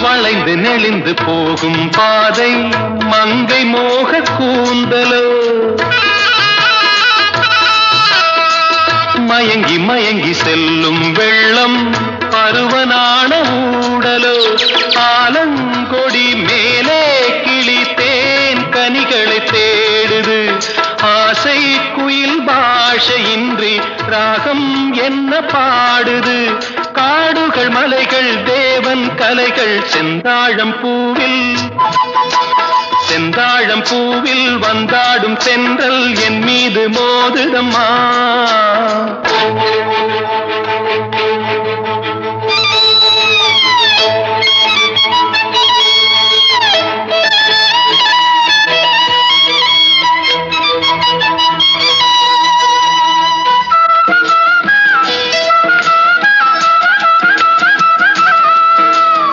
வளைந்து நெளிந்து போகும் பாதை மங்கை மோக கூந்தலோ மயங்கி மயங்கி செல்லும் வெள்ளம் பருவனான ஊடலோ ஆலங்கொடி மேலே கிளி தேன் கனிகளை தேடுது ஆசை குயில் பாஷையின்றி ராகம் என்ன பாடுது காடுகள் மலைகள் தேவன் கலைகள் செந்தாழம் பூவில் வந்தாடும் தென்றல் என் மீது மோதுதம்மா